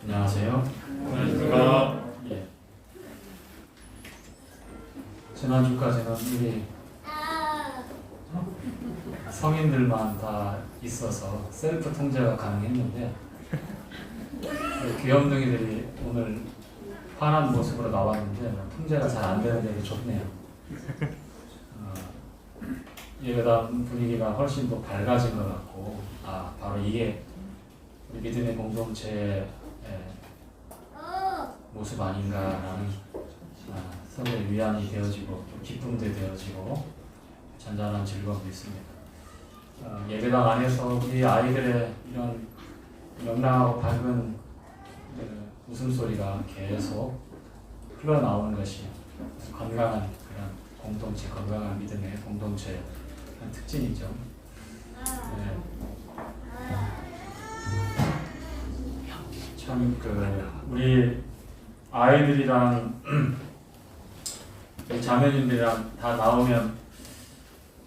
안녕하세요. 안녕하십니까. 예. 지난주까지는 우리 성인들만 다 있어서 셀프 통제가 가능했는데 귀염둥이들이 오늘 환한 모습으로 나왔는데 통제가 잘 안 되는 데도 좋네요. 예배당 분위기가 훨씬 더 밝아진 것 같고, 바로 이게 우리 믿음의 공동체의 모습 아닌가라는 서로의 위안이 되어지고 또 기쁨도 되어지고 잔잔한 즐거움도 있습니다. 예배당 안에서 우리 아이들의 이런 명랑하고 밝은 웃음소리가 계속 흘러나오는 것이 건강한 그런 공동체, 건강한 믿음의 공동체의 한 특징이죠. 참 우리 아이들이랑 자매님들이랑 다 나오면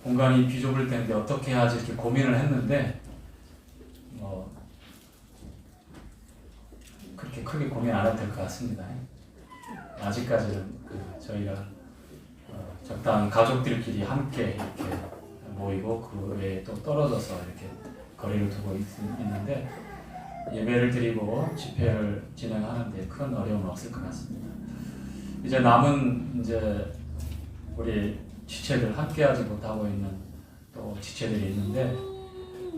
공간이 비좁을 텐데 어떻게 해야지 이렇게 고민을 했는데 그렇게 크게 고민 안 해도 될 것 같습니다. 아직까지는 저희가 적당히 가족들끼리 함께 이렇게 모이고 그 외에 또 떨어져서 이렇게 거리를 두고 있는데 예배를 드리고 집회를 진행하는데 큰 어려움은 없을 것 같습니다. 이제 남은 우리 지체들 함께하지 못하고 있는 또 지체들이 있는데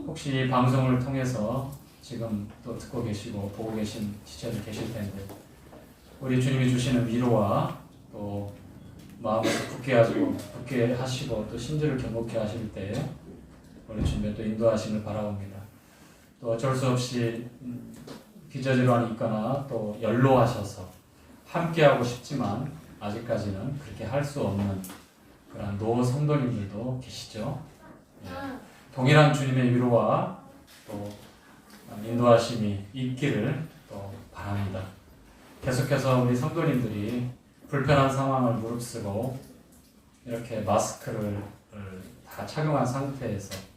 혹시 이 방송을 통해서 지금 또 듣고 계시고 보고 계신 지체들 계실 텐데 우리 주님이 주시는 위로와 또 마음을 굳게 하시고 또 심지를 견고케 하실 때 우리 주님의 또 인도하심을 바라옵니다. 또 어쩔 수 없이 기저질환이 있거나 또 연로하셔서 함께하고 싶지만 아직까지는 그렇게 할 수 없는 그런 노 성도님들도 계시죠. 동일한 주님의 위로와 또 인도하심이 있기를 또 바랍니다. 계속해서 우리 성도님들이 불편한 상황을 무릅쓰고 이렇게 마스크를 다 착용한 상태에서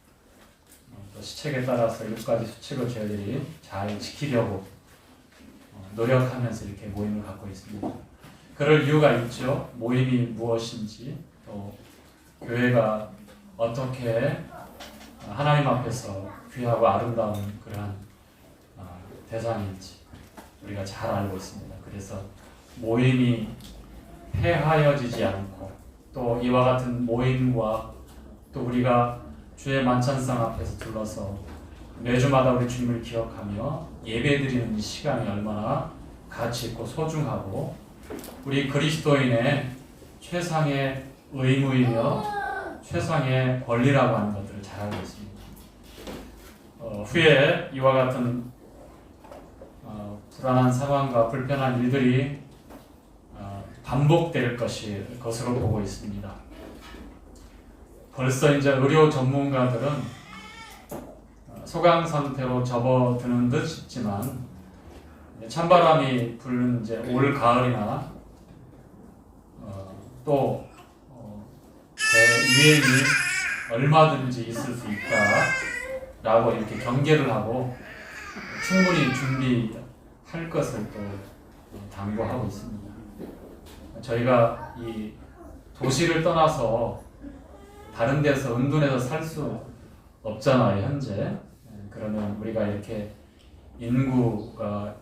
또 시책에 따라서 6가지 수칙을 저희들이 잘 지키려고 노력하면서 이렇게 모임을 갖고 있습니다. 그럴 이유가 있죠. 모임이 무엇인지 또 교회가 어떻게 하나님 앞에서 귀하고 아름다운 그러한 대상인지 우리가 잘 알고 있습니다. 그래서 모임이 폐하여지지 않고 또 이와 같은 모임과 또 우리가 주의 만찬상 앞에서 둘러서 매주마다 우리 주님을 기억하며 예배드리는 이 시간이 얼마나 가치 있고 소중하고 우리 그리스도인의 최상의 의무이며 최상의 권리라고 하는 것들을 잘 알고 있습니다. 후에 이와 같은 불안한 상황과 불편한 일들이 반복될 것으로 보고 있습니다. 벌써 이제 의료 전문가들은 소강 상태로 접어드는 듯 싶지만 찬바람이 부는 이제 올 가을이나 또 대유행이 얼마든지 있을 수 있다라고 이렇게 경계를 하고 충분히 준비할 것을 또 당부하고 있습니다. 저희가 이 도시를 떠나서 다른 데서 은둔해서 살 수 없잖아요, 현재. 그러면 우리가 이렇게 인구가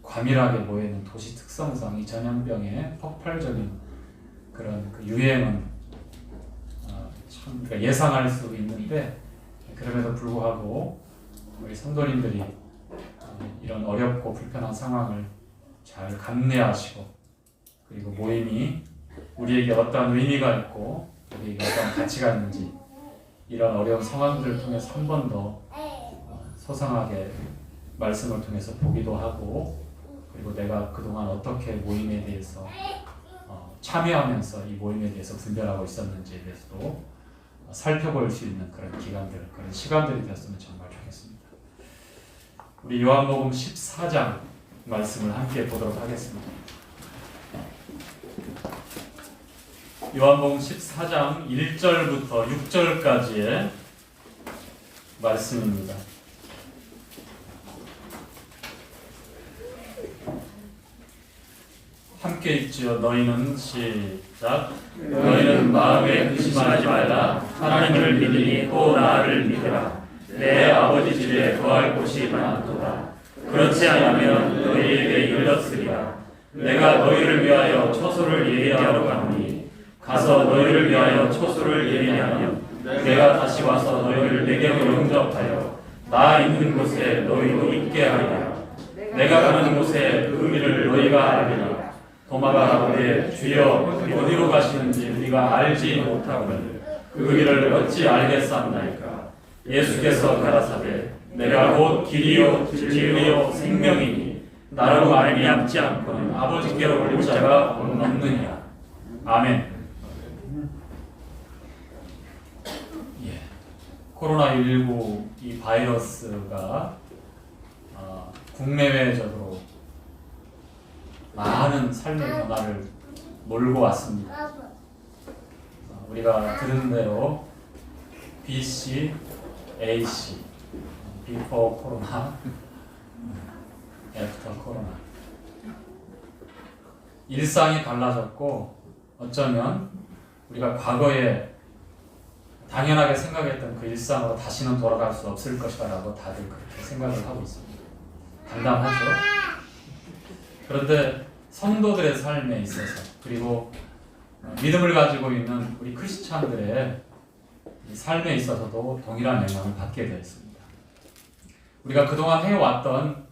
과밀하게 모여있는 도시 특성상 이 전염병의 폭발적인 그런 유행은 참 예상할 수 있는데 그럼에도 불구하고 우리 성도님들이 이런 어렵고 불편한 상황을 잘 감내하시고 그리고 모임이 우리에게 어떤 의미가 있고 우리에게 어떤 가치가 있는지 이런 어려운 상황들을 통해서 한 번 더 소상하게 말씀을 통해서 보기도 하고 그리고 내가 그동안 어떻게 모임에 대해서 참여하면서 이 모임에 대해서 분별하고 있었는지에 대해서도 살펴볼 수 있는 그런 기간들, 그런 시간들이 되었으면 정말 좋겠습니다. 우리 요한복음 14장 말씀을 함께 보도록 하겠습니다. 요한복음 14장 1절부터 6절까지의 말씀입니다. 함께 읽지요. 너희는 시작. 너희는 마음에 의심하지 말라. 하나님을 믿으니 또 나를 믿으라. 내 아버지 집에 거할 곳이 많도다. 그렇지 않으면 너희에게 일렀으리라. 내가 너희를 위하여 처소를 예비하러 가노니 가서 너희를 위하여 처소를 예비하면 내가 다시 와서 너희를 내게로 영접하여 나 있는 곳에 너희도 있게 하리라. 내가 가는 곳에 그 길을 너희가 알리라. 도마가 가로되 주여 어디로 가시는지 우리가 알지 못하거늘 그 길을 어찌 알겠사옵나이까. 예수께서 가라사대 내가 곧 길이요 진리요 생명이니 나로 말미암지 않고는 아버지께로 올 자가 없느니라. 아멘. 예. 코로나19 이 바이러스가 국내외적으로 많은 삶의 변화를 몰고 왔습니다. 우리가 들은 대로 BC, AC, Before 코로나, After 코로나. 일상이 달라졌고 어쩌면 우리가 과거에 당연하게 생각했던 그 일상으로 다시는 돌아갈 수 없을 것이라고 다들 그렇게 생각을 하고 있습니다. 담담하죠? 그런데 성도들의 삶에 있어서 그리고 믿음을 가지고 있는 우리 크리스찬들의 삶에 있어서도 동일한 영향을 받게 되었습니다. 우리가 그동안 해왔던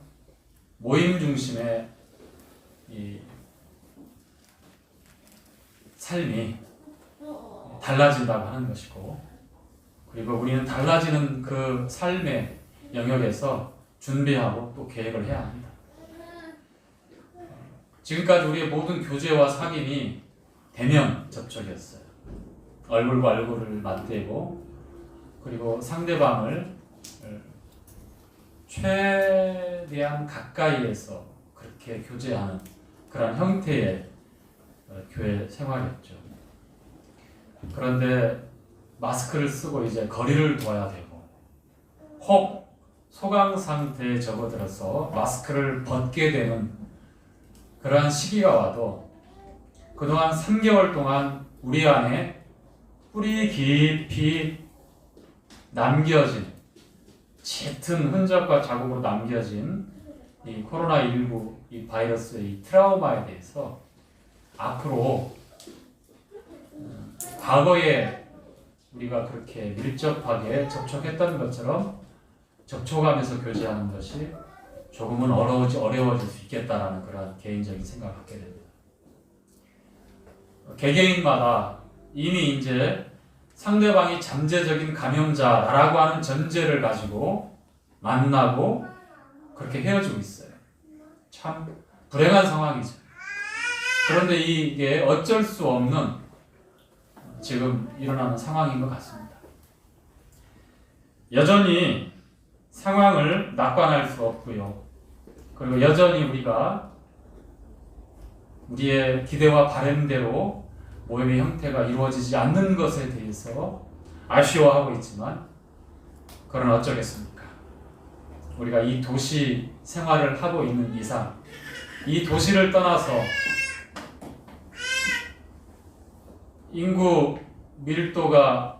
모임 중심의 이 삶이 달라진다고 하는 것이고, 그리고 우리는 달라지는 그 삶의 영역에서 준비하고 또 계획을 해야 합니다. 지금까지 우리의 모든 교제와 사귐이 대면 접촉이었어요. 얼굴과 얼굴을 맞대고 그리고 상대방을 최대한 가까이에서 그렇게 교제하는 그런 형태의 교회 생활이었죠. 그런데 마스크를 쓰고 이제 거리를 둬야 되고, 혹 소강 상태에 접어들어서 마스크를 벗게 되는 그러한 시기가 와도 그동안 3개월 동안 우리 안에 뿌리 깊이 남겨진, 짙은 흔적과 자국으로 남겨진 이 코로나19 이 바이러스의 이 트라우마에 대해서 앞으로 과거에 우리가 그렇게 밀접하게 접촉했던 것처럼 접촉하면서 교제하는 것이 조금은 어려워질 수 있겠다라는 그런 개인적인 생각을 갖게 됩니다. 개개인마다 이미 이제 상대방이 잠재적인 감염자라고 하는 전제를 가지고 만나고 그렇게 헤어지고 있어요. 참 불행한 상황이죠. 그런데 이게 어쩔 수 없는 지금 일어나는 상황인 것 같습니다. 여전히 상황을 낙관할 수 없고요. 그리고 여전히 우리가 우리의 기대와 바람대로 모임의 형태가 이루어지지 않는 것에 대해서 아쉬워하고 있지만, 그러나 어쩌겠습니까? 우리가 이 도시 생활을 하고 있는 이상 이 도시를 떠나서 인구 밀도가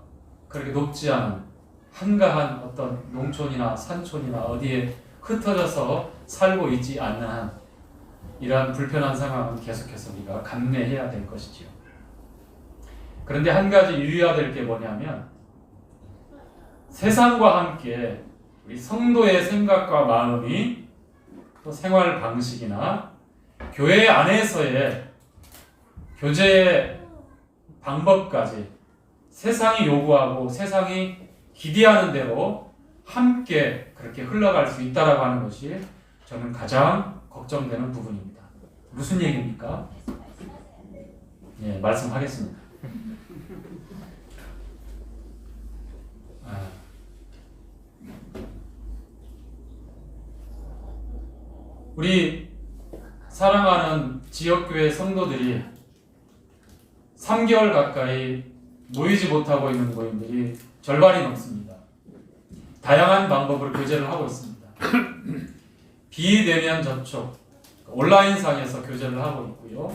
그렇게 높지 않은 한가한 어떤 농촌이나 산촌이나 어디에 흩어져서 살고 있지 않는 한 이러한 불편한 상황은 계속해서 우리가 감내해야 될 것이지요. 그런데 한 가지 유의해야 될 게 뭐냐면, 세상과 함께 우리 성도의 생각과 마음이 또 생활 방식이나 교회 안에서의 교제의 방법까지 세상이 요구하고 세상이 기대하는 대로 함께 그렇게 흘러갈 수 있다라고 하는 것이 저는 가장 걱정되는 부분입니다. 무슨 얘기입니까? 예, 말씀하겠습니다. 우리 사랑하는 지역교회 성도들이 3개월 가까이 모이지 못하고 있는 모임들이 절반이 넘습니다. 다양한 방법으로 교제를 하고 있습니다. 비대면 접촉, 온라인상에서 교제를 하고 있고요.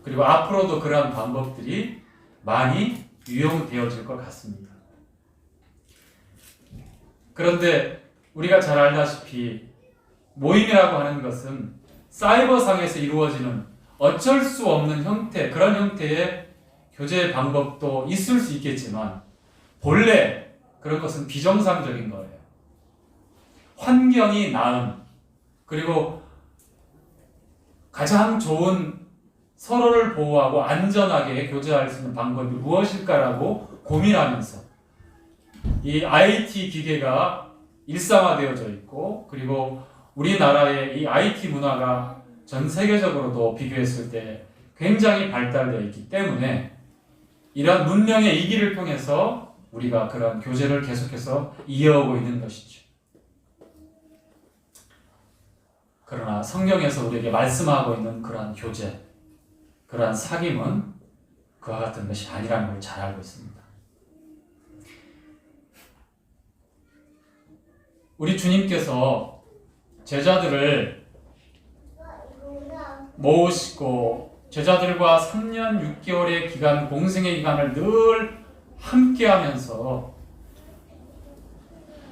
그리고 앞으로도 그러한 방법들이 많이 유용되어질 것 같습니다. 그런데 우리가 잘 알다시피 모임이라고 하는 것은 사이버상에서 이루어지는 어쩔 수 없는 형태, 그런 형태의 교제 방법도 있을 수 있겠지만 본래 그런 것은 비정상적인 거예요. 환경이 나은, 그리고 가장 좋은 서로를 보호하고 안전하게 교제할 수 있는 방법이 무엇일까라고 고민하면서 이 IT 기계가 일상화되어져 있고, 그리고 우리나라의 이 IT 문화가 전 세계적으로도 비교했을 때 굉장히 발달되어 있기 때문에 이러한 문명의 이기를 통해서 우리가 그런 교제를 계속해서 이어오고 있는 것이죠. 그러나 성경에서 우리에게 말씀하고 있는 그러한 교제, 그러한 사귐은 그와 같은 것이 아니라는 걸 잘 알고 있습니다. 우리 주님께서 제자들을 모으시고 제자들과 3년 6개월의 기간, 공생의 기간을 늘 함께 하면서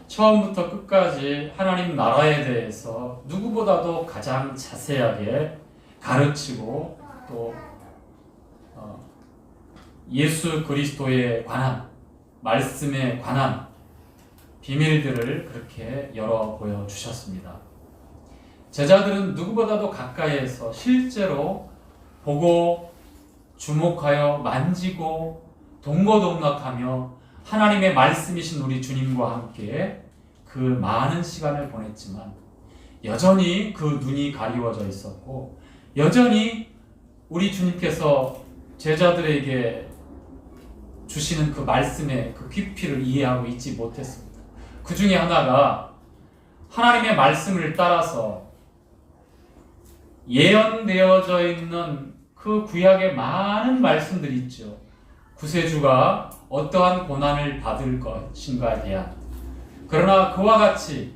처음부터 끝까지 하나님 나라에 대해서 누구보다도 가장 자세하게 가르치고 또 예수 그리스도에 관한, 말씀에 관한 비밀들을 그렇게 열어 보여주셨습니다. 제자들은 누구보다도 가까이에서 실제로 보고 주목하여 만지고 동고동락하며 하나님의 말씀이신 우리 주님과 함께 그 많은 시간을 보냈지만 여전히 그 눈이 가리워져 있었고 여전히 우리 주님께서 제자들에게 주시는 그 말씀의 그 깊이를 이해하고 있지 못했습니다. 그 중에 하나가 하나님의 말씀을 따라서 예언되어져 있는 그 구약의 많은 말씀들이 있죠. 구세주가 어떠한 고난을 받을 것인가에 대한, 그러나 그와 같이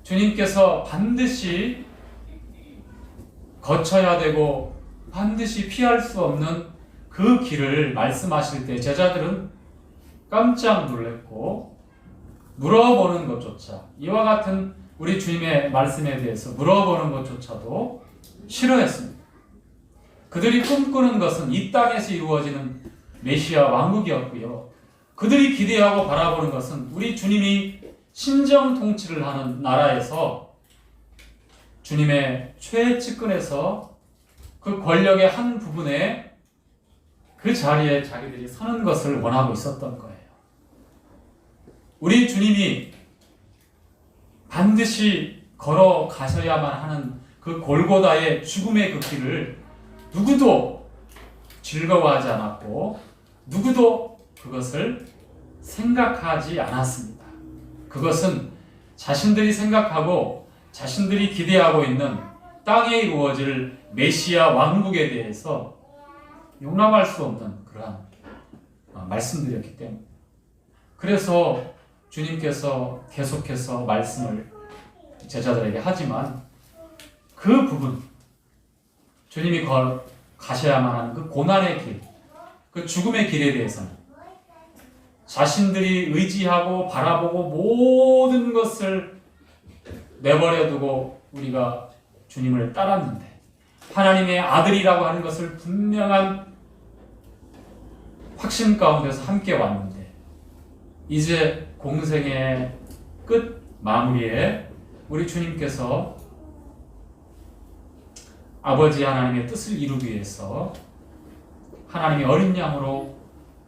주님께서 반드시 거쳐야 되고 반드시 피할 수 없는 그 길을 말씀하실 때 제자들은 깜짝 놀랐고 물어보는 것조차, 이와 같은 우리 주님의 말씀에 대해서 물어보는 것조차도 싫어했습니다. 그들이 꿈꾸는 것은 이 땅에서 이루어지는 메시아 왕국이었고요. 그들이 기대하고 바라보는 것은 우리 주님이 신정 통치를 하는 나라에서 주님의 최측근에서 그 권력의 한 부분에 그 자리에 자기들이 서는 것을 원하고 있었던 거예요. 우리 주님이 반드시 걸어가셔야만 하는 그 골고다의 죽음의 그 길을 누구도 즐거워하지 않았고 누구도 그것을 생각하지 않았습니다. 그것은 자신들이 생각하고 자신들이 기대하고 있는 땅에 이루어질 메시아 왕국에 대해서 용납할 수 없는 그러한 말씀들이었기 때문에, 그래서 주님께서 계속해서 말씀을 제자들에게 하지만 그 부분, 주님이 가셔야만 하는 그 고난의 길, 그 죽음의 길에 대해서는 자신들이 의지하고 바라보고 모든 것을 내버려두고 우리가 주님을 따랐는데, 하나님의 아들이라고 하는 것을 분명한 확신 가운데서 함께 왔는데, 이제 공생의 끝 마무리에 우리 주님께서 아버지 하나님의 뜻을 이루기 위해서 하나님의 어린 양으로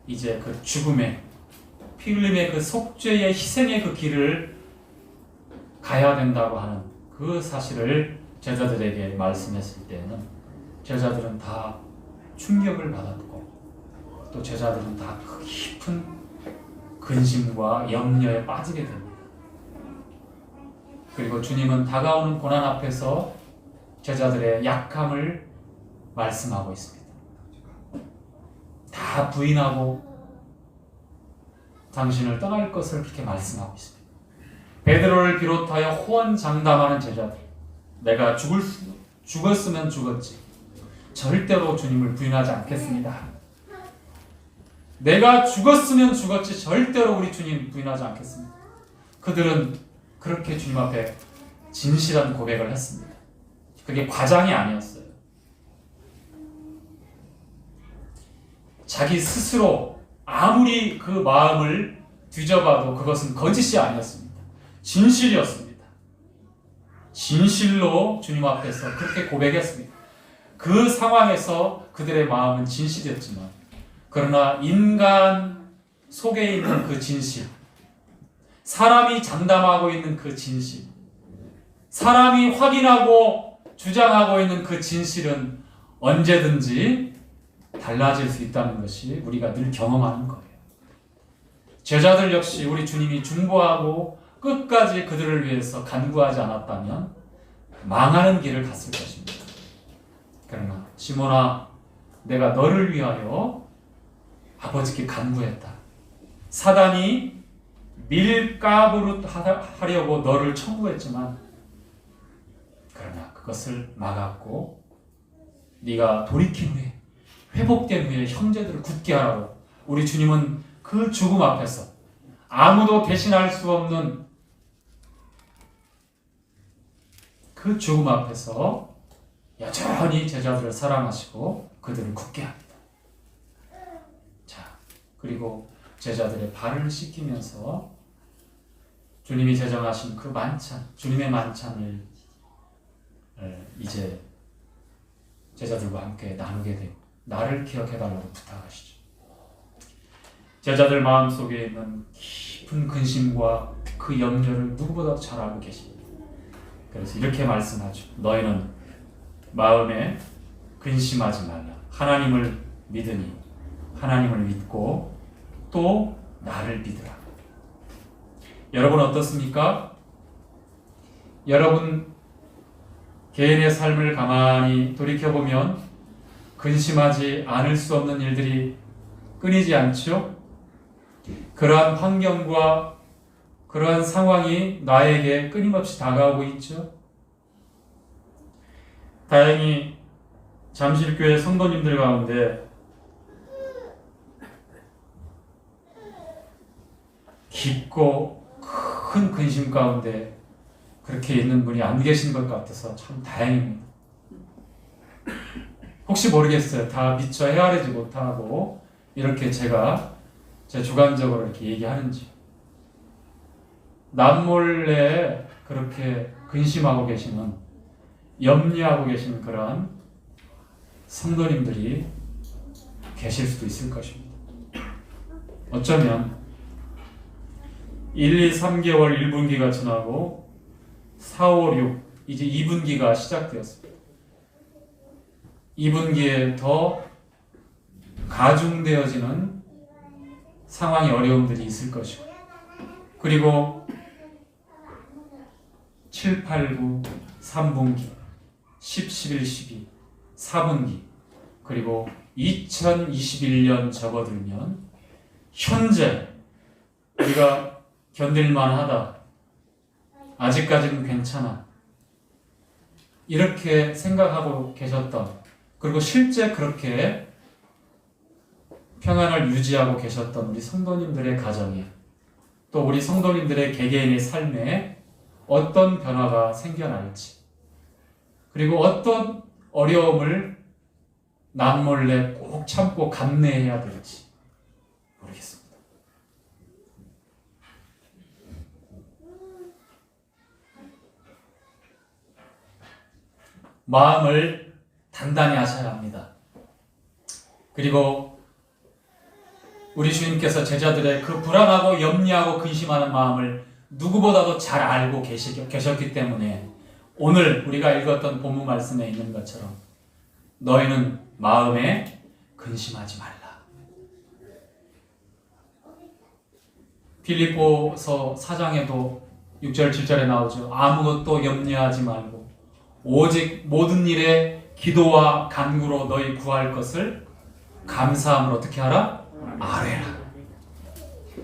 이제 그 죽음의, 피 흘림의 그 속죄의 희생의 그 길을 가야 된다고 하는 그 사실을 제자들에게 말씀했을 때는 제자들은 다 충격을 받았고 또 제자들은 다 깊은 근심과 염려에 빠지게 됩니다. 그리고 주님은 다가오는 고난 앞에서 제자들의 약함을 말씀하고 있습니다. 다 부인하고 당신을 떠날 것을 그렇게 말씀하고 있습니다. 베드로를 비롯하여 호언장담하는 제자들, 내가 죽었으면 죽었지, 절대로 주님을 부인하지 않겠습니다. 내가 죽었으면 죽었지 절대로 우리 주님 부인하지 않겠습니다. 그들은 그렇게 주님 앞에 진실한 고백을 했습니다. 그게 과장이 아니었어요. 자기 스스로 아무리 그 마음을 뒤져봐도 그것은 거짓이 아니었습니다. 진실이었습니다. 진실로 주님 앞에서 그렇게 고백했습니다. 그 상황에서 그들의 마음은 진실이었지만, 그러나 인간 속에 있는 그 진실, 사람이 장담하고 있는 그 진실, 사람이 확인하고 주장하고 있는 그 진실은 언제든지 달라질 수 있다는 것이 우리가 늘 경험하는 거예요. 제자들 역시 우리 주님이 중보하고 끝까지 그들을 위해서 간구하지 않았다면 망하는 길을 갔을 것입니다. 그러나 시몬아, 내가 너를 위하여 아버지께 간구했다. 사단이 밀가부릇 하려고 너를 청구했지만, 그러나 그것을 막았고 네가 돌이킨 후에, 회복된 후에 형제들을 굳게 하라고 우리 주님은 그 죽음 앞에서, 아무도 대신할 수 없는 그 죽음 앞에서 여전히 제자들을 사랑하시고 그들을 굳게 합니다. 자, 그리고 제자들의 발을 씻기면서 주님이 제정하신 그 만찬, 주님의 만찬을 이제 제자들과 함께 나누게 되고 나를 기억해달라고 부탁하시죠. 제자들 마음속에 있는 깊은 근심과 그 염려를 누구보다 잘 알고 계십니다. 그래서 이렇게 말씀하죠. 너희는 마음에 근심하지 말라. 하나님을 믿으니 하나님을 믿고 또 나를 믿으라. 여러분 어떻습니까? 여러분 개인의 삶을 가만히 돌이켜보면 근심하지 않을 수 없는 일들이 끊이지 않죠? 그러한 환경과 그러한 상황이 나에게 끊임없이 다가오고 있죠? 다행히 잠실교회 성도님들 가운데 깊고 큰 근심 가운데 그렇게 있는 분이 안 계신 것 같아서 참 다행입니다. 혹시 모르겠어요. 다 미처 헤아리지 못하고 이렇게 제가 제 주관적으로 이렇게 얘기하는지. 남몰래 그렇게 근심하고 계시는, 염려하고 계시는 그러한 성도님들이 계실 수도 있을 것입니다. 어쩌면 1, 2, 3개월 1분기가 지나고 4, 5, 6 이제 2분기가 시작되었습니다. 2분기에 더 가중되어지는 상황의 어려움들이 있을 것이고, 그리고 7, 8, 9, 3분기, 10, 11, 12, 4분기, 그리고 2021년 접어들면 현재 우리가 견딜만하다, 아직까지는 괜찮아, 이렇게 생각하고 계셨던, 그리고 실제 그렇게 평안을 유지하고 계셨던 우리 성도님들의 가정에, 또 우리 성도님들의 개개인의 삶에 어떤 변화가 생겨날지, 그리고 어떤 어려움을 남몰래 꼭 참고 감내해야 될지 모르겠습니다. 마음을 단단히 하셔야 합니다. 그리고 우리 주님께서 제자들의 그 불안하고 염려하고 근심하는 마음을 누구보다도 잘 알고 계셨기 때문에 오늘 우리가 읽었던 본문 말씀에 있는 것처럼 너희는 마음에 근심하지 말라. 빌립보서 4장에도 6절 7절에 나오죠. 아무것도 염려하지 말고 오직 모든 일에 기도와 간구로 너희 구할 것을 감사함으로 어떻게 하라? 아뢰라.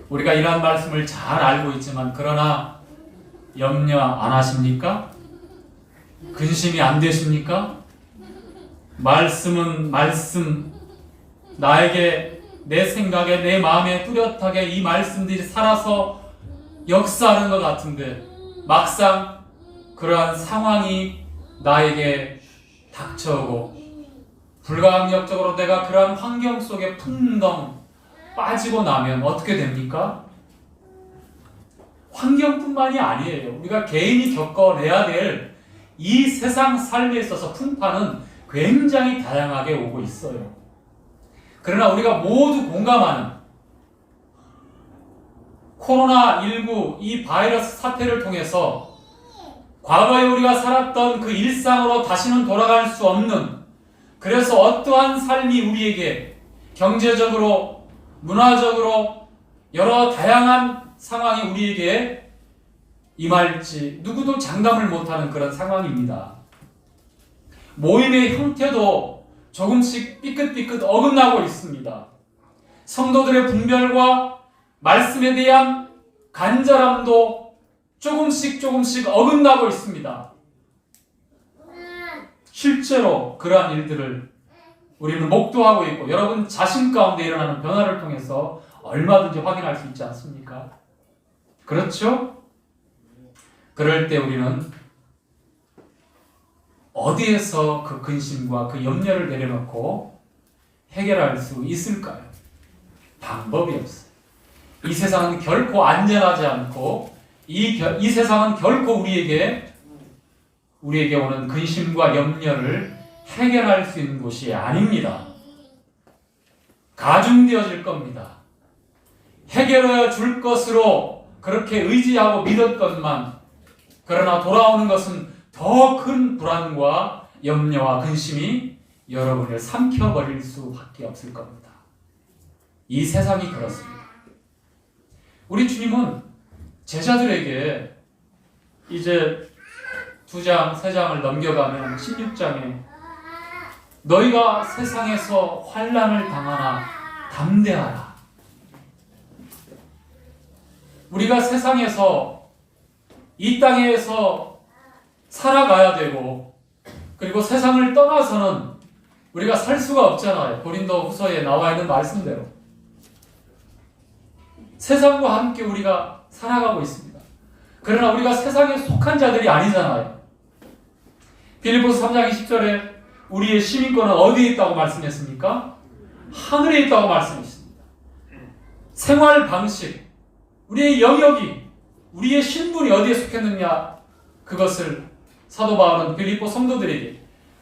우리가 이러한 말씀을 잘 알고 있지만 그러나 염려 안 하십니까? 근심이 안 되십니까? 말씀은 말씀, 나에게 내 생각에 내 마음에 뚜렷하게 이 말씀들이 살아서 역사하는 것 같은데 막상 그러한 상황이 나에게 닥쳐오고 불가항력적으로 내가 그러한 환경 속에 풍덩 빠지고 나면 어떻게 됩니까? 환경뿐만이 아니에요. 우리가 개인이 겪어내야 될 이 세상 삶에 있어서 풍파는 굉장히 다양하게 오고 있어요. 그러나 우리가 모두 공감하는 코로나19 이 바이러스 사태를 통해서 과거에 우리가 살았던 그 일상으로 다시는 돌아갈 수 없는, 그래서 어떠한 삶이 우리에게 경제적으로, 문화적으로 여러 다양한 상황이 우리에게 임할지 누구도 장담을 못하는 그런 상황입니다. 모임의 형태도 조금씩 삐끗삐끗 어긋나고 있습니다. 성도들의 분별과 말씀에 대한 간절함도 조금씩 어긋나고 있습니다. 실제로 그러한 일들을 우리는 목도하고 있고 여러분 자신 가운데 일어나는 변화를 통해서 얼마든지 확인할 수 있지 않습니까? 그렇죠? 그럴 때 우리는 어디에서 그 근심과 그 염려를 내려놓고 해결할 수 있을까요? 방법이 없어요. 이 세상은 결코 안전하지 않고 이 세상은 결코 우리에게 오는 근심과 염려를 해결할 수 있는 곳이 아닙니다. 가중되어질 겁니다. 해결해 줄 것으로 그렇게 의지하고 믿었건만, 그러나 돌아오는 것은 더 큰 불안과 염려와 근심이 여러분을 삼켜버릴 수밖에 없을 겁니다. 이 세상이 그렇습니다. 우리 주님은 제자들에게 이제 2장, 3장을 넘겨가면 16장에 너희가 세상에서 환난을 당하나 담대하라. 우리가 세상에서 이 땅에서 살아가야 되고, 그리고 세상을 떠나서는 우리가 살 수가 없잖아요. 고린도 후서에 나와 있는 말씀대로 세상과 함께 우리가 살아가고 있습니다. 그러나 우리가 세상에 속한 자들이 아니잖아요. 빌립보서 3장 20절에 우리의 시민권은 어디에 있다고 말씀했습니까? 하늘에 있다고 말씀했습니다. 생활 방식, 우리의 영역이, 우리의 신분이 어디에 속했느냐, 그것을 사도 바울은 빌립보 성도들에게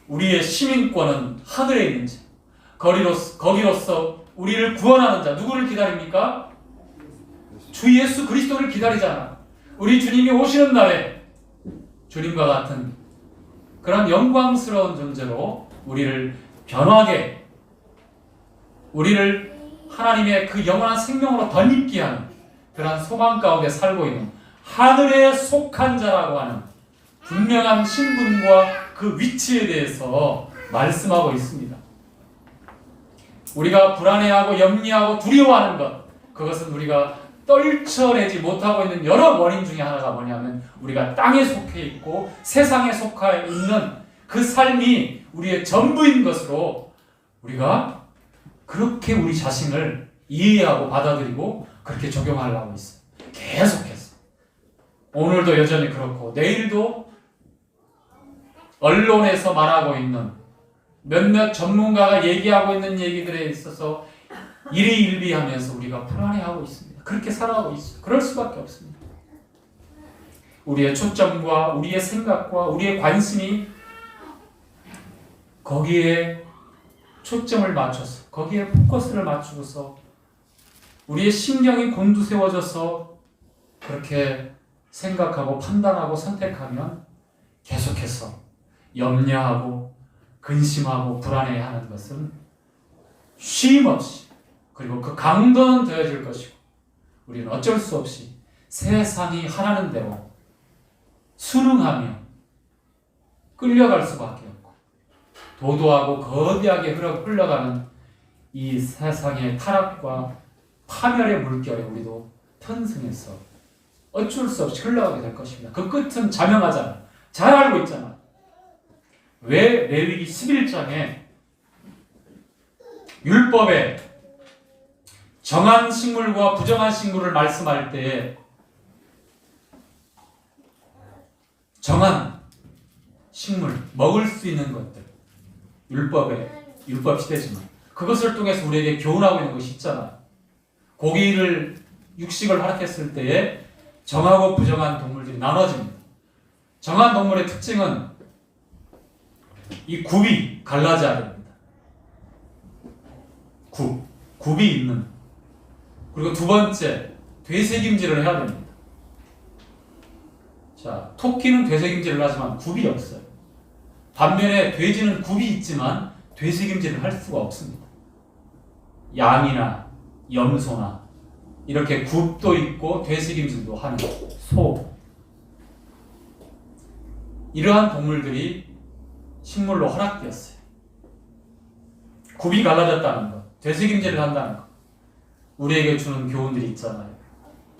우리의 시민권은 하늘에 있는 자, 거기로서 우리를 구원하는 자, 누구를 기다립니까? 주 예수 그리스도를 기다리잖아. 우리 주님이 오시는 날에 주님과 같은 그런 영광스러운 존재로 우리를 변화하게, 우리를 하나님의 그 영원한 생명으로 덧입게 하는 그런 소망 가운데 살고 있는 하늘에 속한 자라고 하는 분명한 신분과 그 위치에 대해서 말씀하고 있습니다. 우리가 불안해하고 염려하고 두려워하는 것, 그것은 우리가 떨쳐내지 못하고 있는 여러 원인 중에 하나가 뭐냐면 우리가 땅에 속해 있고 세상에 속해 있는 그 삶이 우리의 전부인 것으로 우리가 그렇게 우리 자신을 이해하고 받아들이고 그렇게 적용하려고 있어요. 계속해서. 오늘도 여전히 그렇고 내일도 언론에서 말하고 있는 몇몇 전문가가 얘기하고 있는 얘기들에 있어서 일희일비하면서 우리가 불안해하고 있습니다. 그렇게 살아가고 있어요. 그럴 수밖에 없습니다. 우리의 초점과 우리의 생각과 우리의 관심이 거기에 초점을 맞춰서, 거기에 포커스를 맞추고서 우리의 신경이 곤두세워져서 그렇게 생각하고 판단하고 선택하면 계속해서 염려하고 근심하고 불안해하는 것은 쉼없이, 그리고 그 강도는 되어질 것이고 우리는 어쩔 수 없이 세상이 하라는 대로 순응하며 끌려갈 수밖에 없고 도도하고 거대하게 흘러가는 이 세상의 타락과 파멸의 물결에 우리도 편승해서 어쩔 수 없이 흘러가게 될 것입니다. 그 끝은 자명하잖아. 잘 알고 있잖아. 왜 레위기 11장에 율법에 정한 식물과 부정한 식물을 말씀할 때에 정한 식물, 먹을 수 있는 것들, 율법 시대지만 그것을 통해서 우리에게 교훈하고 있는 것이 있잖아요. 육식을 허락했을 때에 정하고 부정한 동물들이 나눠집니다. 정한 동물의 특징은 이 굽이 갈라져야 됩니다. 굽이 있는. 그리고 두 번째, 되새김질을 해야 됩니다. 자, 토끼는 되새김질을 하지만 굽이 없어요. 반면에 돼지는 굽이 있지만 되새김질을 할 수가 없습니다. 양이나 염소나 이렇게 굽도 있고 되새김질도 하는 소, 이러한 동물들이 식물로 허락되었어요. 굽이 갈라졌다는 것, 되새김질을 한다는 것, 우리에게 주는 교훈들이 있잖아요.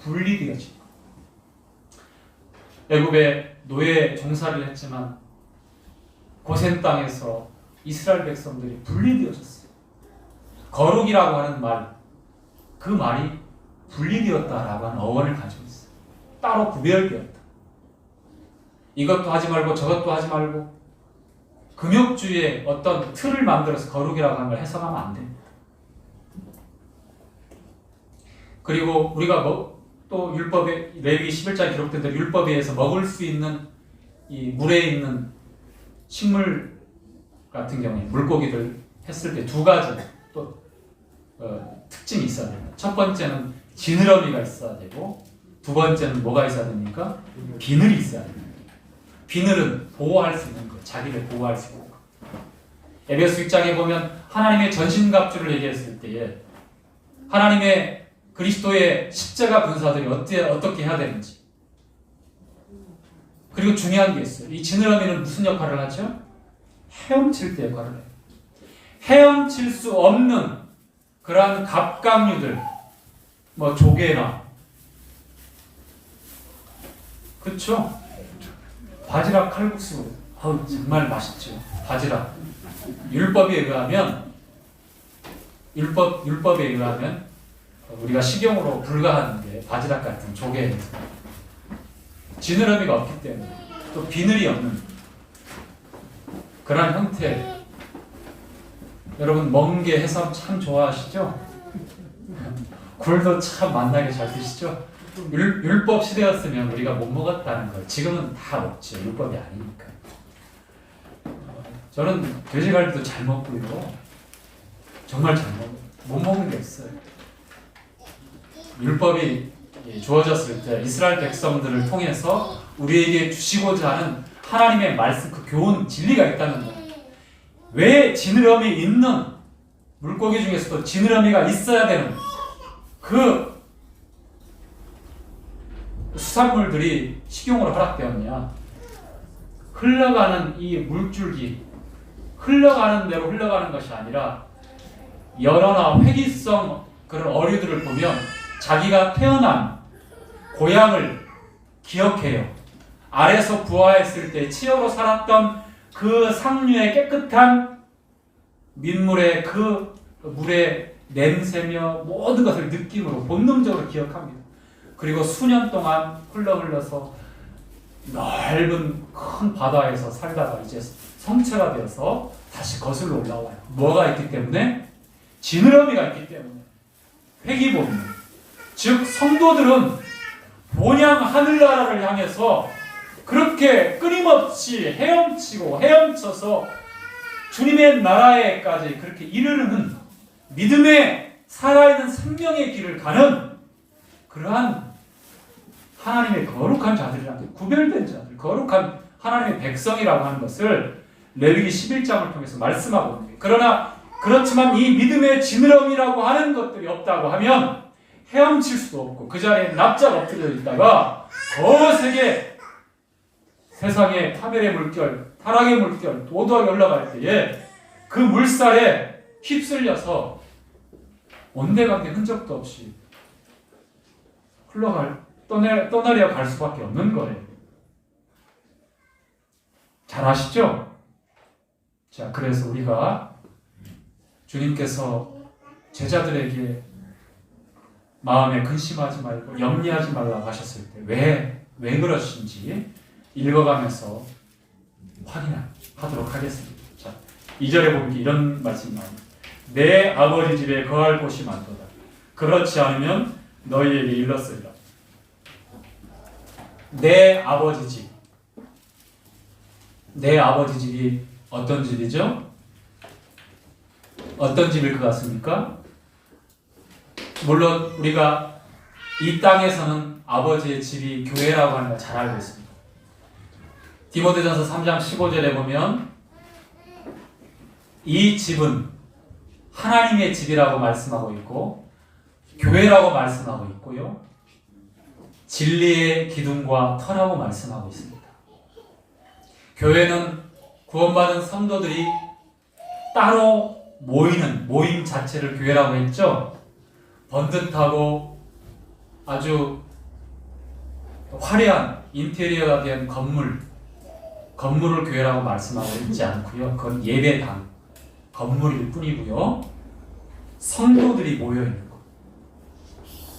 분리되어진 것. 애굽에 노예 종살이를 했지만 고센 땅에서 이스라엘 백성들이 분리되어졌어요. 거룩이라고 하는 말, 그 말이 분리되었다라고 하는 어원을 가지고 있어요. 따로 구별되었다. 이것도 하지 말고 저것도 하지 말고 금욕주의의 어떤 틀을 만들어서 거룩이라고 하는 걸 해석하면 안 됩니다. 그리고 우리가 또 율법에 레위기 11장에 기록된 대로 율법에 의해서 먹을 수 있는 이 물에 있는 식물 같은 경우에 물고기들 했을 때 두 가지 또 특징이 있어야 됩니다. 첫 번째는 지느러미가 있어야 되고 두 번째는 뭐가 있어야 됩니까? 비늘이 있어야 됩니다. 비늘은 보호할 수 있는 것, 자기를 보호할 수 있는 것. 에베소 6장에 보면 하나님의 전신갑주를 얘기했을 때에 하나님의 그리스도의 십자가 군사들이 어떻게 해야 되는지, 그리고 중요한 게 있어요. 이 지느러미는 무슨 역할을 하죠? 헤엄칠 때 역할을 해요. 헤엄칠 수 없는 그러한 갑각류들, 뭐 조개나, 그렇죠? 바지락 칼국수, 정말 맛있죠. 바지락. 율법에 의하면 우리가 식용으로 불가하는 게 바지락 같은 조개, 지느러미가 없기 때문에 또 비늘이 없는 그런 형태. 여러분 먹는 게 해삼 참 좋아하시죠? 굴도 참 맛나게 잘 드시죠? 율법 시대였으면 우리가 못 먹었다는 걸 지금은 다 먹죠. 율법이 아니니까. 저는 돼지갈비도 잘 먹고요. 정말 잘 먹어요. 못 먹는 게 없어요. 율법이 주어졌을 때 이스라엘 백성들을 통해서 우리에게 주시고자 하는 하나님의 말씀, 그 교훈, 진리가 있다는 거예요. 왜 지느러미 있는 물고기 중에서도 지느러미가 있어야 되는 그 수산물들이 식용으로 허락되었냐? 흘러가는 이 물줄기, 흘러가는 대로 흘러가는 것이 아니라 연어나 회기성 그런 어류들을 보면 자기가 태어난 고향을 기억해요. 알에서 부화했을 때 치어로 살았던 그 상류의 깨끗한 민물의 그 물의 냄새며 모든 것을 느낌으로 본능적으로 기억합니다. 그리고 수년 동안 흘러서 넓은 큰 바다에서 살다가 이제 성체가 되어서 다시 거슬러 올라와요. 뭐가 있기 때문에? 지느러미가 있기 때문에. 회귀본능. 즉 성도들은 본향 하늘나라를 향해서 그렇게 끊임없이 헤엄쳐서 주님의 나라에까지 그렇게 이르는 믿음의 살아있는 생명의 길을 가는 그러한 하나님의 거룩한 자들이라는, 구별된 자들, 거룩한 하나님의 백성이라고 하는 것을 레위기 11장을 통해서 말씀하고 있는 거예요. 그러나 그렇지만 이 믿음의 지느러미라고 하는 것들이 없다고 하면 헤엄칠 수도 없고 그 자리에 납작 엎드려 있다가 거세게 세상의 파멸의 물결, 타락의 물결, 도도하게 흘러갈 때에 그 물살에 휩쓸려서 온데간데 흔적도 없이 떠내려 갈 수밖에 없는 거예요. 잘 아시죠? 자, 그래서 우리가 주님께서 제자들에게 마음에 근심하지 말고 염려하지 말라고 하셨을 때 왜 그러신지 읽어가면서 확인하도록 하겠습니다. 자, 2절에 보면 이런 말씀이 나옵니다. 내 아버지 집에 거할 곳이 많도다. 그렇지 않으면 너희에게 일렀으리라. 내 아버지 집. 내 아버지 집이 어떤 집이죠? 어떤 집일 것 같습니까? 물론 우리가 이 땅에서는 아버지의 집이 교회라고 하는 걸 잘 알고 있습니다. 디모데전서 3장 15절에 보면 이 집은 하나님의 집이라고 말씀하고 있고 교회라고 말씀하고 있고요. 진리의 기둥과 터라고 말씀하고 있습니다. 교회는 구원받은 성도들이 따로 모이는 모임 자체를 교회라고 했죠. 번듯하고 아주 화려한 인테리어가 된 건물을 교회라고 말씀하고 있지 않고요. 그건 예배당, 건물일 뿐이고요. 성도들이 모여있는 것.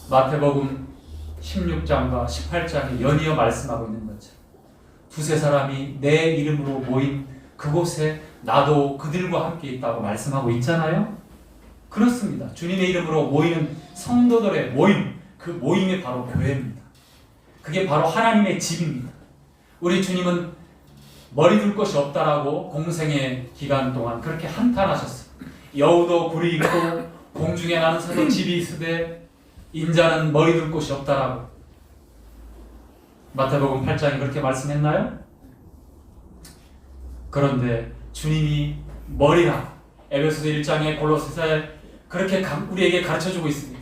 마태복음 16장과 18장에 연이어 말씀하고 있는 것처럼 두세 사람이 내 이름으로 모인 그곳에 나도 그들과 함께 있다고 말씀하고 있잖아요. 그렇습니다. 주님의 이름으로 모이는 성도들의 모임, 그 모임이 바로 교회입니다. 그게 바로 하나님의 집입니다. 우리 주님은 머리 둘 곳이 없다라고 공생의 기간 동안 그렇게 한탄하셨어요. 여우도 굴이 있고 공중에 나는 새도 집이 있으되 인자는 머리 둘 곳이 없다라고 마태복음 8장에 그렇게 말씀했나요? 그런데 주님이 머리라 에베소서 1장에 골로새서에 그렇게 우리에게 가르쳐주고 있습니다.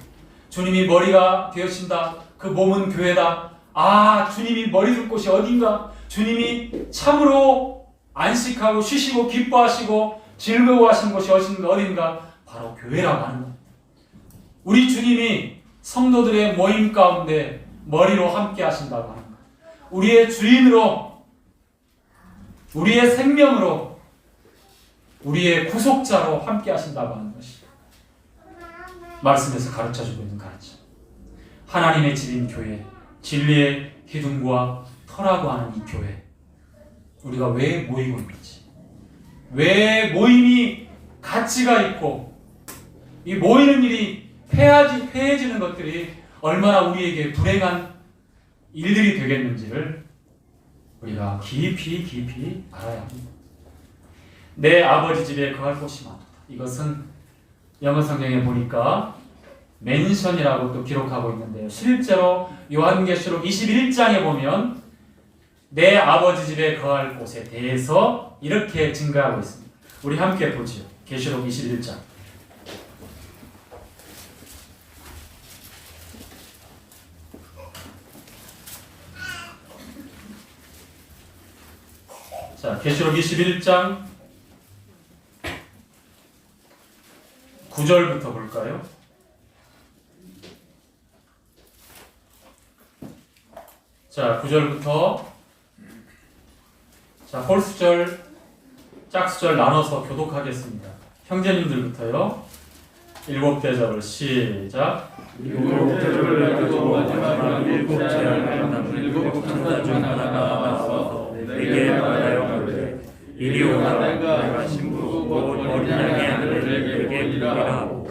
주님이 머리가 되어진다. 그 몸은 교회다. 아, 주님이 머리 둘 곳이 어딘가? 주님이 참으로 안식하고 쉬시고 기뻐하시고 즐거워하시는 곳이 어딘가? 바로 교회라고 하는 겁니다. 우리 주님이 성도들의 모임 가운데 머리로 함께 하신다고 하는 것. 우리의 주인으로, 우리의 생명으로, 우리의 구속자로 함께 하신다고 하는 것이 말씀에서 가르쳐주고 있는 가르침. 하나님의 집인 교회, 진리의 기둥과 터라고 하는 이 교회, 우리가 왜 모이고 있는지, 왜 모임이 가치가 있고 이 모이는 일이 폐해지는 것들이 얼마나 우리에게 불행한 일들이 되겠는지를 우리가 깊이 알아야 합니다. 내 아버지 집에 거할 곳이 많다. 이것은 영어 성경에 보니까 맨션이라고 또 기록하고 있는데요. 실제로 요한계시록 21장에 보면 내 아버지 집에 거할 곳에 대해서 이렇게 증가하고 있습니다. 우리 함께 보지요. 계시록 21장. 자, 계시록 21장 9절부터 볼까요? 자, 9절부터 자, 홀수절, 짝수절 나눠서 교독하겠습니다. 형제님들부터요. 7대접을 시작. 7대접을 가지고 마지막 7대접을 일곱 천사 중 하나가 와서 내게 말하여 가로되 이리 오라. 내가 신부 곧 어린 양의 아들을 내게 보이라 하고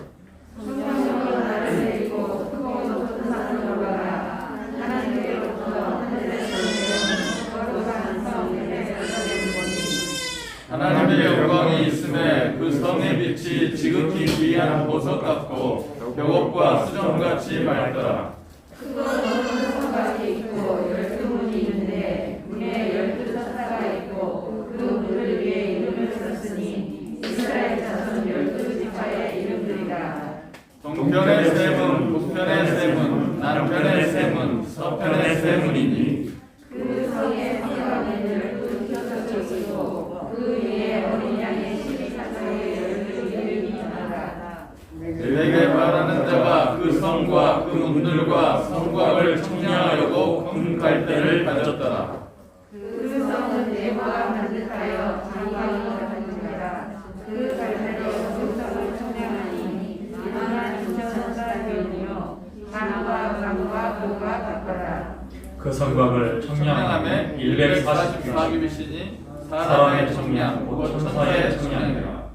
하나님의 영광이 있음에 그 성의 빛이 지극히 귀한 보석 같고 벽옥과 수정같이 맑더라. 그건 어떤 성같이 있고 12문이 있는데 문에 12천사가 있고 그 문을 위에 이름을 썼으니 이스라엘 자손 12지파의 이름들이라. 동편의 셈은 북편의 셈은 남편의 셈은 서편의 셈이니 그 성의 성곽에는 12표적이 있고 그 위에 어린 양의 12사자의 12이름이 있나라. 내게 말하는 자가 그 성과 그 문들과 성곽을 청량하려고 큰 갈대를 가졌더라. 그 성은 내부가 반듯하여 장관이 가득하라. 그 갈대로 그 성을 청량하니 성곽을 청량함에 144기비시니 사람의 청량 곧 천사의 청량이라.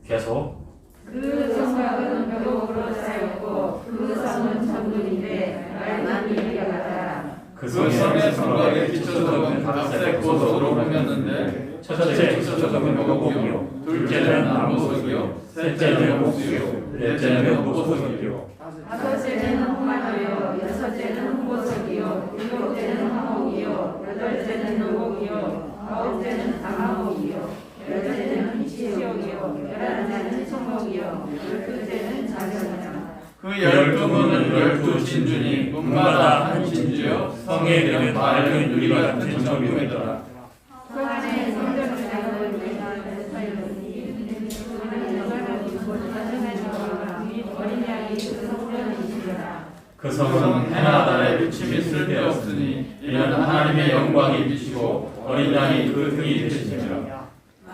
계속 그 성곽은 벽으로 쌓였고 그 성은 천문인데 맑은 이리가다. 그 성의 성곽에 비춰서는 각색 보석으로 꾸몄는데 첫째 비춰서는 묘목이요 둘째는 나무석이요 셋째는 옥수요 넷째는 목석이요 다섯째는 홍마노요 여섯째는 홍보석이요 일곱째는 화목이요 여덟째는 노곡이요 아홉째는 다마목이요 열째는 희치옥이요 열하나는 청목이요 열둘째는 자전이다. 그 12문은 12진주니 문마다 한 진주요 성에 이르는 맑은 유리와 같은 정금이더라. 그 안에 성전을 어린 양이 그 성전이시라. 그 성은 해나 달에 비침이 쓸데없으니 이는 하나님의 영광이 비치고 어린 양이 그 등이 되시니라.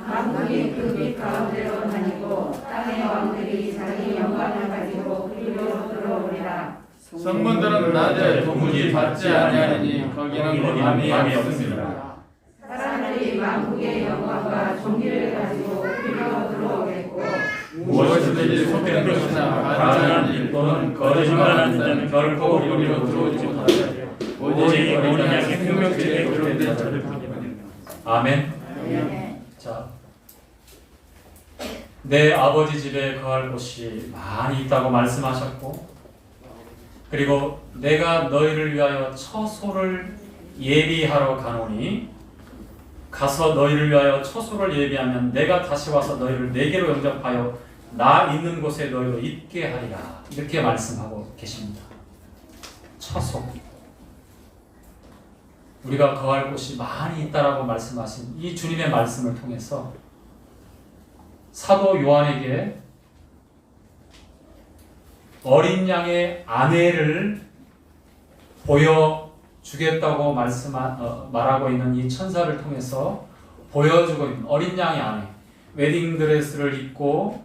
만국이 그 빛 가운데로 다니고 땅의 왕들이 자기 영광을 가지고 그리로 들어오리라. 성문들은 낮에 도무지 닿지 아니하니 거기는 밤이 없습니다. 사람들이 만국의 영광과 존귀를 가지고 그리로 들어오겠고 무엇이든지 속된 것이나 가증한 일 또는 거짓말하는 자는 결코 우리로 들어오지 못하리라. 오직 어린 양의 생명책에 기록된 자들 뿐이라. 아멘. 자, 내 아버지 집에 거할 곳이 많이 있다고 말씀하셨고, 그리고 내가 너희를 위하여 처소를 예비하러 가노니 가서 너희를 위하여 처소를 예비하면 내가 다시 와서 너희를 내게로 영접하여 나 있는 곳에 너희로 있게 하리라. 이렇게 말씀하고 계십니다. 처소. 우리가 거할 곳이 많이 있다라고 말씀하신 이 주님의 말씀을 통해서 사도 요한에게 어린 양의 아내를 보여주겠다고 말하고 있는 이 천사를 통해서 보여주고 있는 어린 양의 아내, 웨딩드레스를 입고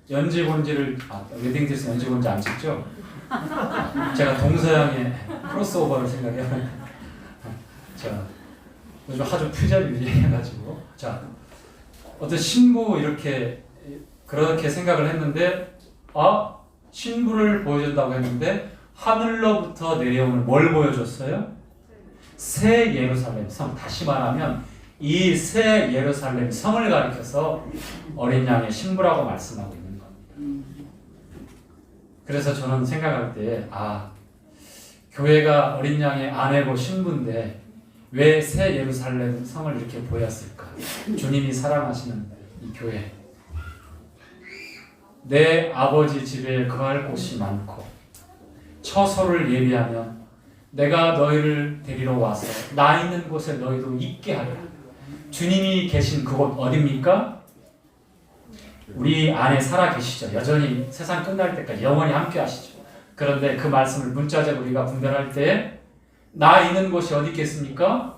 연지본지를 웨딩드레스 연지본지 안 찍죠? 제가 동서양의 크로스오버를 생각해요. 자, 요즘 아주 표절이 유행해가지고 자, 어떤 신부 이렇게 그렇게 생각을 했는데 신부를 보여준다고 했는데 하늘로부터 내려오는 뭘 보여줬어요? 새 예루살렘 성. 다시 말하면 이 새 예루살렘 성을 가리켜서 어린 양의 신부라고 말씀하고 있는 겁니다. 그래서 저는 생각할 때 교회가 어린 양의 아내고 신부인데 왜 새 예루살렘 성을 이렇게 보였을까? 주님이 사랑하시는 이 교회. 내 아버지 집에 거할 곳이 많고 처소를 예비하면 내가 너희를 데리러 와서 나 있는 곳에 너희도 있게 하리라. 주님이 계신 그곳 어디입니까? 우리 안에 살아 계시죠. 여전히 세상 끝날 때까지 영원히 함께 하시죠. 그런데 그 말씀을 문자적으로 우리가 분별할 때 나 있는 곳이 어디 있겠습니까?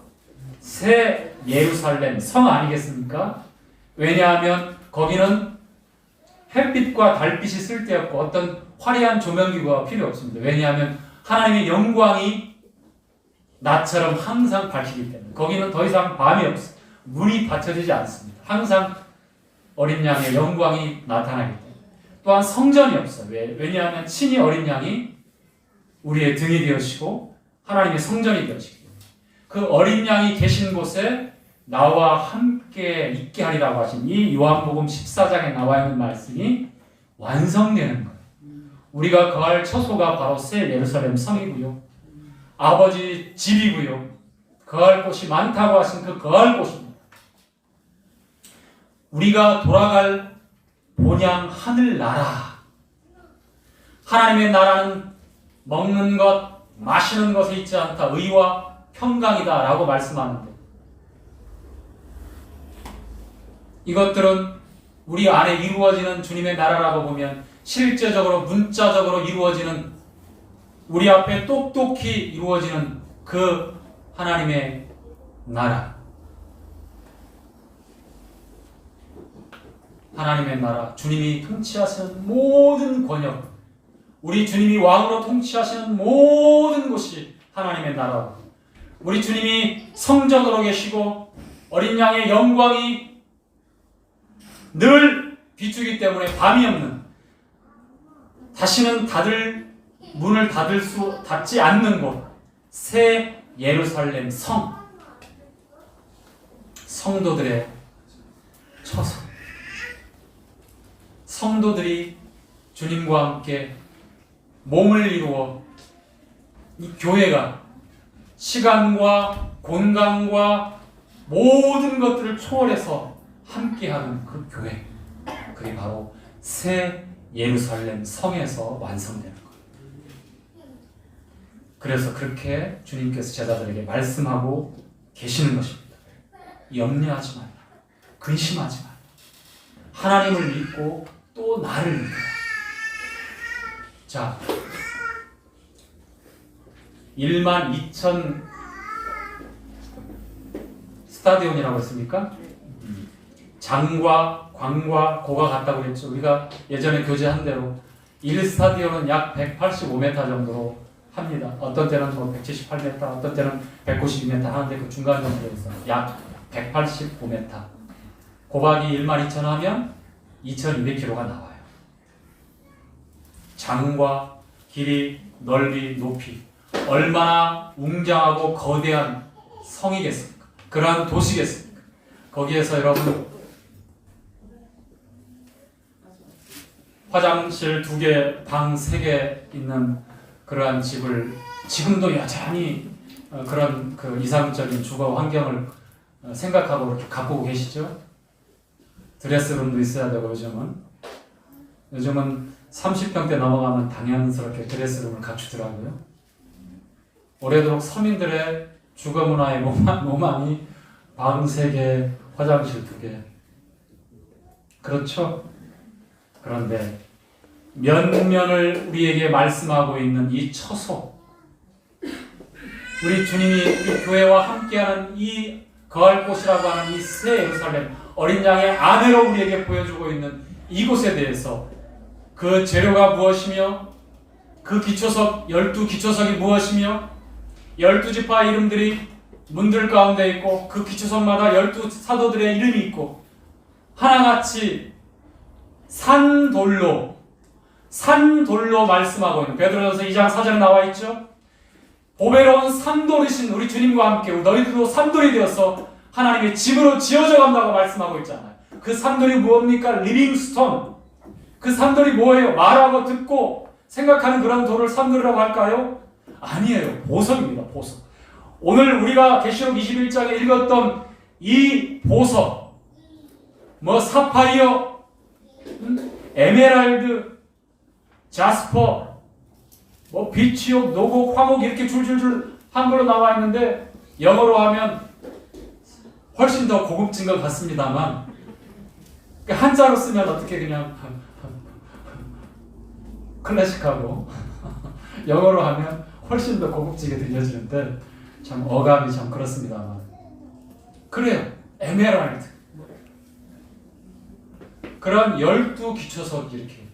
새 예루살렘 성 아니겠습니까? 왜냐하면 거기는 햇빛과 달빛이 쓸데없고 어떤 화려한 조명기구가 필요 없습니다. 왜냐하면 하나님의 영광이 낮처럼 항상 밝히기 때문에 거기는 더 이상 밤이 없어요. 문이 닫혀지지 않습니다. 항상 어린 양의 영광이 나타나기 때문에. 또한 성전이 없어요. 왜냐하면 친히 어린 양이 우리의 등이 되어지고 하나님의 성전이 되어지기 때문에 그 어린 양이 계신 곳에 나와 함께 있게 하리라고 하신 이 요한복음 14장에 나와 있는 말씀이 완성되는 거예요. 우리가 거할 처소가 바로 새 예루살렘 성이고요. 아버지 집이고요. 거할 곳이 많다고 하신 그 거할 곳입니다. 우리가 돌아갈 본향 하늘나라. 하나님의 나라는 먹는 것, 마시는 것에 있지 않다. 의와 평강이다 라고 말씀하는데 이것들은 우리 안에 이루어지는 주님의 나라라고 보면 실제적으로 문자적으로 이루어지는 우리 앞에 똑똑히 이루어지는 그 하나님의 나라. 하나님의 나라, 주님이 통치하시는 모든 권역, 우리 주님이 왕으로 통치하시는 모든 곳이 하나님의 나라, 우리 주님이 성전으로 계시고 어린 양의 영광이 늘 비추기 때문에 밤이 없는, 다시는 문을 닫지 않는 곳, 새 예루살렘 성도들의 처소, 성도들이 주님과 함께 몸을 이루어 이 교회가 시간과 공간과 모든 것들을 초월해서 함께하는 그 교회, 그게 바로 새 예루살렘 성에서 완성되는 거예요. 그래서 그렇게 주님께서 제자들에게 말씀하고 계시는 것입니다. 염려하지 말라, 근심하지 말라, 하나님을 믿고 또 나를 믿어라. 자, 12,000 스타디온이라고 했습니까? 장과 광과 고가 같다고 그랬죠. 우리가 예전에 교제한 대로 1스타디온은 약 185m 정도로 합니다. 어떤 때는 뭐 178m, 어떤 때는 192m 하는데 그 중간 정도에 있어 약 185m. 곱하기 12,000 하면 2,200km가 나와요. 장과 길이, 넓이, 높이, 얼마나 웅장하고 거대한 성이겠습니까? 그러한 도시겠습니까? 거기에서 여러분 화장실 2개, 방 3개 있는 그러한 집을 지금도 여전히 그런 그 이상적인 주거 환경을 생각하고 그렇게 가꾸고 계시죠? 드레스룸도 있어야 되고 요즘은 30평대 넘어가면 당연스럽게 드레스룸을 갖추더라고요. 오래도록 서민들의 주거 문화의 로망이 방 3개, 화장실 2개. 그렇죠? 그런데 면면을 우리에게 말씀하고 있는 이 처소, 우리 주님이 우리 교회와 함께하는 이 거할 곳이라고 하는 이 새 예루살렘, 어린 양의 아내로 우리에게 보여주고 있는 이곳에 대해서 그 재료가 무엇이며 그 기초석, 12기초석이 무엇이며 12지파 이름들이 문들 가운데 있고 그 기초석마다 12사도들의 이름이 있고 하나같이 산돌로 말씀하고 있는 베드로전서 2장 4절에 나와 있죠. 보배로운 산돌이신 우리 주님과 함께 너희들도 산돌이 되어서 하나님의 집으로 지어져 간다고 말씀하고 있잖아요. 그 산돌이 무엇입니까? 리빙스톤. 그 산돌이 뭐예요? 말하고 듣고 생각하는 그런 돌을 산돌이라고 할까요? 아니에요. 보석입니다. 보석. 오늘 우리가 계시록 21장에 읽었던 이 보석, 사파이어, 에메랄드, 자스퍼, 비치옥, 노곡, 화목 이렇게 줄줄줄 한글로 나와 있는데 영어로 하면 훨씬 더 고급진 것 같습니다만 한자로 쓰면 어떻게 그냥 클래식하고 영어로 하면 훨씬 더 고급지게 들려지는데 참 어감이 참 그렇습니다만 그래요. 에메랄드, 그런 12기초석이 이렇게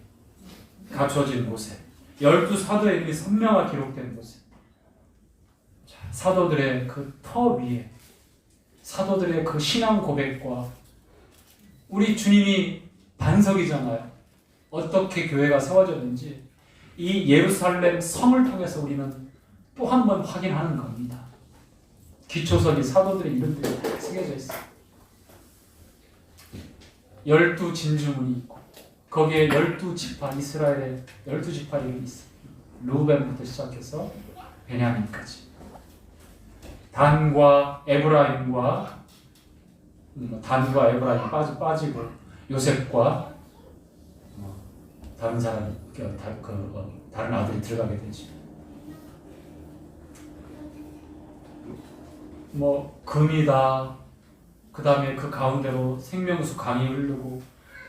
갖춰진 곳에 12사도의 이름이 선명하게 기록된 곳에 사도들의 그 터 위에 사도들의 그 신앙 고백과 우리 주님이 반석이잖아요. 어떻게 교회가 세워졌는지 이 예루살렘 성을 통해서 우리는 또 한 번 확인하는 겁니다. 기초석이 사도들의 이름들이 다 새겨져 있어요. 12진주문이 있고 거기에 12지파, 이스라엘의 12지파 이름이 있어요. 루벤부터 시작해서 베냐민까지. 단과 에브라임이 빠지고 요셉과 다른 사람이 다른 아들이 들어가게 되죠. 금이다. 그 다음에 그 가운데로 생명수 강이 흐르고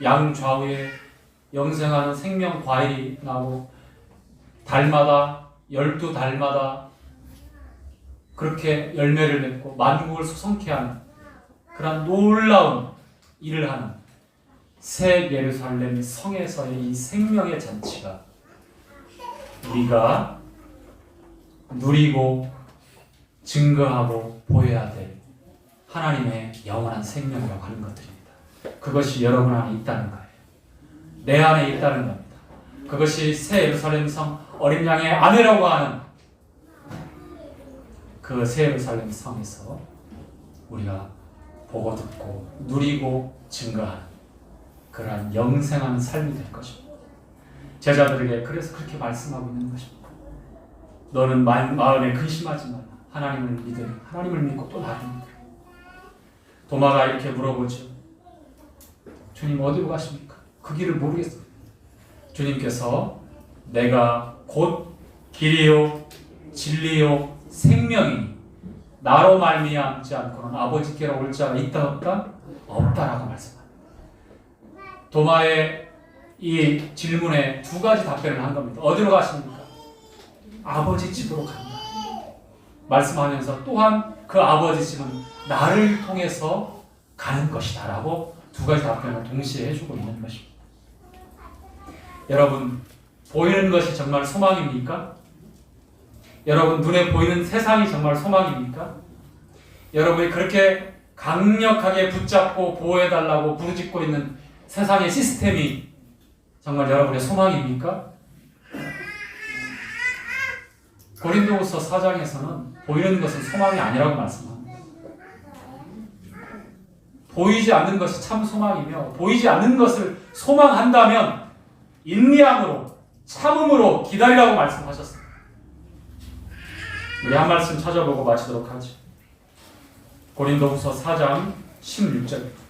양 좌우에 영생하는 생명 과일이 나고 달마다 12달마다 그렇게 열매를 맺고 만국을 소성케 하는 그런 놀라운 일을 하는 새 예루살렘 성에서의 이 생명의 잔치가 우리가 누리고 증거하고 보여야 될 하나님의 영원한 생명이라고 하는 것들입니다. 그것이 여러분 안에 있다는 거예요. 내 안에 있다는 겁니다. 그것이 새 예루살렘 성 어린 양의 아내라고 하는 그 새 예루살렘 성에서 우리가 보고 듣고 누리고 증거하는 그러한 영생하는 삶이 될 것입니다. 제자들에게 그래서 그렇게 말씀하고 있는 것입니다. 너는 마음에 근심하지 말라. 하나님을 믿으라. 하나님을 믿고 또 나를 믿으라. 도마가 이렇게 물어보죠. 주님 어디로 가십니까? 그 길을 모르겠어요. 주님께서 내가 곧 길이요 진리요 생명이니 나로 말미암지 않고는 아버지께로 올 자가 있다 없다? 없다라고 말씀합니다. 도마의 이 질문에 두 가지 답변을 한 겁니다. 어디로 가십니까? 아버지 집으로 간다. 말씀하면서 또한 그 아버지 집은 나를 통해서 가는 것이다 라고 두 가지 답변을 동시에 해주고 있는 것입니다. 여러분, 보이는 것이 정말 소망입니까? 여러분, 눈에 보이는 세상이 정말 소망입니까? 여러분이 그렇게 강력하게 붙잡고 보호해달라고 부르짖고 있는 세상의 시스템이 정말 여러분의 소망입니까? 고린도후서 4장에서는 보이는 것은 소망이 아니라고 말씀합니다. 보이지 않는 것이 참 소망이며 보이지 않는 것을 소망한다면 인내함으로 참음으로 기다리라고 말씀하셨습니다. 우리 한 말씀 찾아보고 마치도록 하죠. 고린도후서 4장 16절.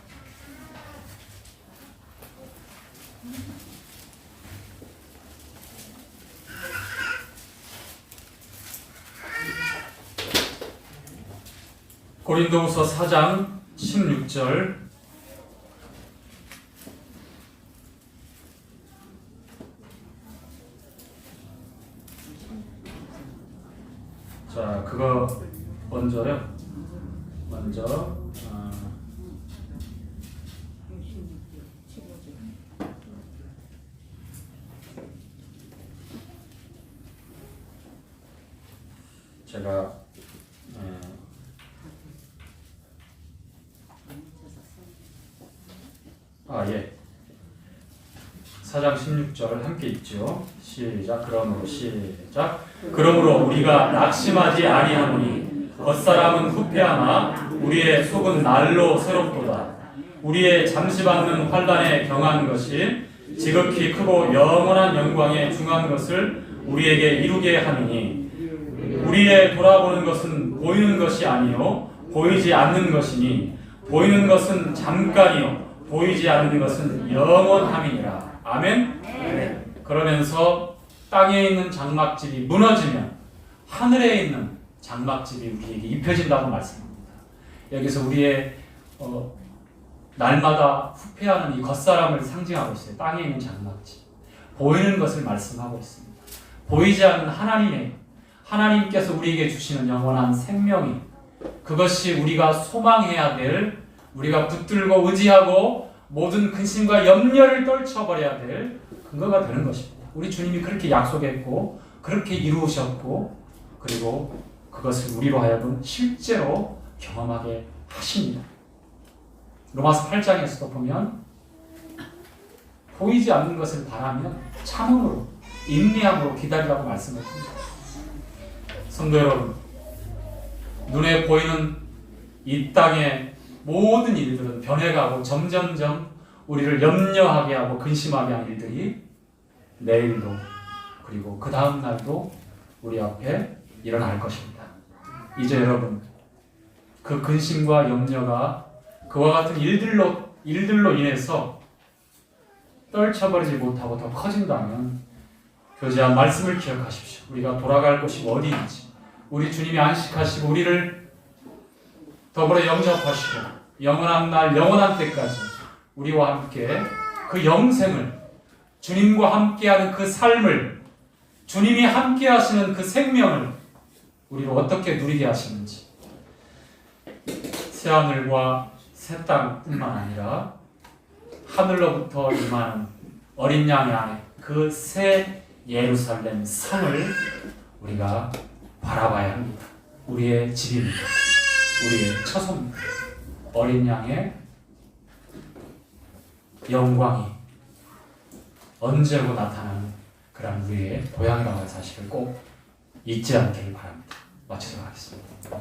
고린도후서 4장 16절. 자, 그거 먼저요. 먼저 제가 예. 4장 16절 함께 읽죠. 시작. 그러므로 우리가 낙심하지 아니하노니 겉사람은 후패하나 우리의 속은 날로 새롭도다. 우리의 잠시 받는 환난에 경한 것이 지극히 크고 영원한 영광에 중한 것을 우리에게 이루게 하느니 우리의 돌아보는 것은 보이는 것이 아니요 보이지 않는 것이니 보이는 것은 잠깐이요 보이지 않는 것은 영원함이니라. 아멘? 네. 그러면서 땅에 있는 장막집이 무너지면 하늘에 있는 장막집이 우리에게 입혀진다고 말씀합니다. 여기서 우리의 날마다 후패하는 이 겉사람을 상징하고 있어요. 땅에 있는 장막집. 보이는 것을 말씀하고 있습니다. 보이지 않는 하나님께서 우리에게 주시는 영원한 생명이 그것이 우리가 소망해야 될 우리가 붙들고 의지하고 모든 근심과 염려를 떨쳐버려야 될 근거가 되는 것입니다. 우리 주님이 그렇게 약속했고 그렇게 이루셨고 그리고 그것을 우리로 하여금 실제로 경험하게 하십니다. 로마서 8장에서도 보면 보이지 않는 것을 바라면 참음으로 인내함으로 기다리라고 말씀을 합니다. 성도 여러분, 눈에 보이는 이 땅의 모든 일들은 변해가고 점점점 우리를 염려하게 하고 근심하게 하는 일들이 내일도 그리고 그 다음 날도 우리 앞에 일어날 것입니다. 이제 여러분, 그 근심과 염려가 그와 같은 일들로 인해서 떨쳐버리지 못하고 더 커진다면 교제한 말씀을 기억하십시오. 우리가 돌아갈 곳이 어디인지 우리 주님이 안식하시고 우리를 더불어 영접하시고 영원한 날 영원한 때까지 우리와 함께 그 영생을 주님과 함께하는 그 삶을 주님이 함께하시는 그 생명을 우리로 어떻게 누리게 하시는지 새하늘과 새 땅뿐만 아니라 하늘로부터 임하는 어린 양의 안에 그 새 예루살렘 성을 우리가 바라봐야 합니다. 우리의 집입니다. 우리의 처소입니다. 어린 양의 영광이 언제고 나타나는 그런 우리의 고향이라는 사실을 꼭 잊지 않기를 바랍니다. 마치도록 하겠습니다.